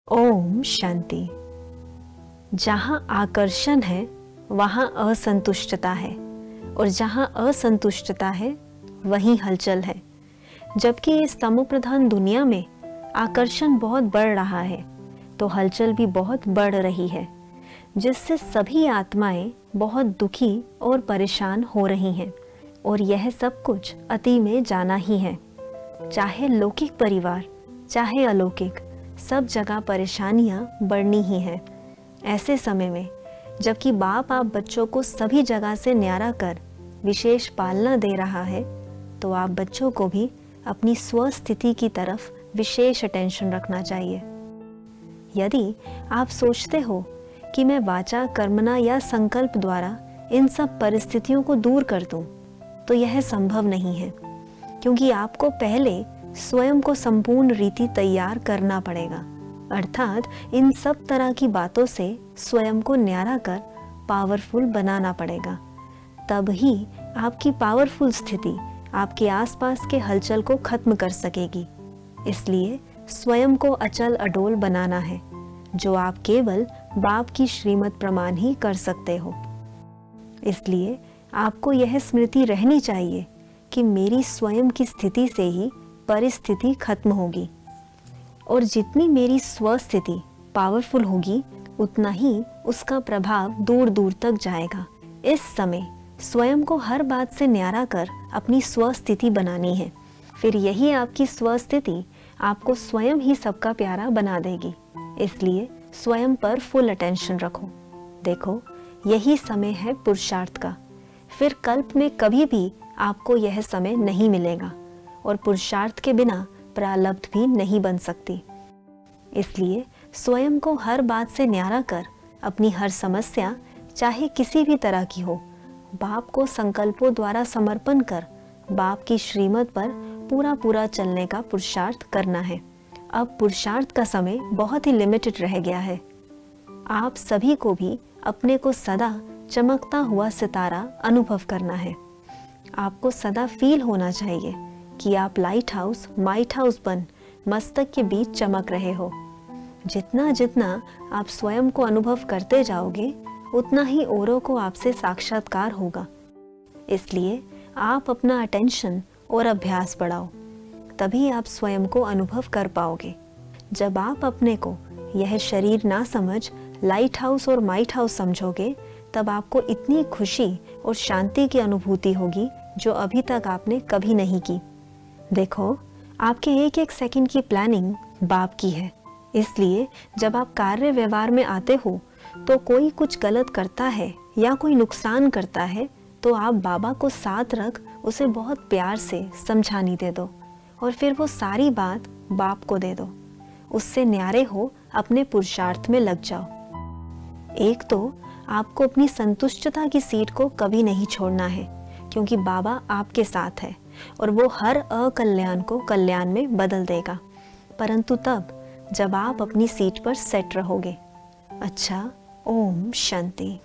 ओम शांति। जहाँ आकर्षण है वहाँ असंतुष्टता है, और जहाँ असंतुष्टता है वहीं हलचल है। जबकि इस तमोप्रधान दुनिया में आकर्षण बहुत बढ़ रहा है तो हलचल भी बहुत बढ़ रही है, जिससे सभी आत्माएं बहुत दुखी और परेशान हो रही हैं। और यह सब कुछ अति में जाना ही है। चाहे लौकिक परिवार चाहे अलौकिक, सब जगह परेशानियां बढ़नी ही हैं। ऐसे समय में जबकि बाप आप बच्चों को सभी जगह से न्यारा कर विशेष पालना दे रहा है, तो आप बच्चों को भी अपनी स्वस्थिति की तरफ विशेष अटेंशन रखना चाहिए। यदि आप सोचते हो कि मैं वाचा कर्मना या संकल्प द्वारा इन सब परिस्थितियों को दूर कर दूं, तो यह संभव नहीं है, क्योंकि आपको पहले स्वयं को संपूर्ण रीति तैयार करना पड़ेगा। अर्थात इन सब तरह की बातों से स्वयं को न्यारा कर पावरफुल बनाना पड़ेगा। तब ही आपकी पावरफुल स्थिति आपके आसपास के हलचल को खत्म कर सकेगी। इसलिए स्वयं को अचल अडोल बनाना है, जो आप केवल बाप की श्रीमत प्रमाण ही कर सकते हो। इसलिए आपको यह स्मृति रहनी चाहिए कि मेरी स्वयं की स्थिति से ही परिस्थिति खत्म होगी, और जितनी मेरी स्वस्थिति पावरफुल होगी उतना ही उसका प्रभाव दूर दूर तक जाएगा। इस समय स्वयं को हर बात से न्यारा कर अपनी स्वस्थिति बनानी है। फिर यही आपकी स्वस्थिति आपको स्वयं ही सबका प्यारा बना देगी। इसलिए स्वयं पर फुल अटेंशन रखो। देखो, यही समय है पुरुषार्थ का। फिर कल्प में कभी भी आपको यह समय नहीं मिलेगा, और पुरुषार्थ के बिना प्रारब्ध भी नहीं बन सकती। इसलिए स्वयं को हर बात से न्यारा कर अपनी हर समस्या, चाहे किसी भी तरह की हो, बाप को संकल्पों द्वारा समर्पण कर बाप की श्रीमत पर पूरा पूरा चलने का पुरुषार्थ करना है। अब पुरुषार्थ का समय बहुत ही लिमिटेड रह गया है। आप सभी को भी अपने को सदा चमकता हुआ सितारा अनुभव करना है। आपको सदा फील होना चाहिए कि आप लाइट हाउस माइट हाउस बन मस्तक के बीच चमक रहे हो। जितना जितना आप स्वयं को अनुभव करते जाओगे, उतना ही औरों को आपसे साक्षात्कार होगा। इसलिए आप अपना अटेंशन और अभ्यास बढ़ाओ, तभी आप स्वयं को अनुभव कर पाओगे। जब आप अपने को यह शरीर ना समझ लाइट हाउस और माइट हाउस समझोगे, तब आपको इतनी खुशी और शांति की अनुभूति होगी जो अभी तक आपने कभी नहीं की। देखो, आपके एक एक सेकंड की प्लानिंग बाप की है। इसलिए जब आप कार्य व्यवहार में आते हो तो कोई कुछ गलत करता है या कोई नुकसान करता है, तो आप बाबा को साथ रख उसे बहुत प्यार से समझानी दे दो, और फिर वो सारी बात बाप को दे दो। उससे न्यारे हो अपने पुरुषार्थ में लग जाओ। एक तो आपको अपनी संतुष्टता की सीट को कभी नहीं छोड़ना है, क्योंकि बाबा आपके साथ है और वो हर अकल्याण को कल्याण में बदल देगा, परंतु तब जब आप अपनी सीट पर सेट रहोगे। अच्छा, ओम शांति।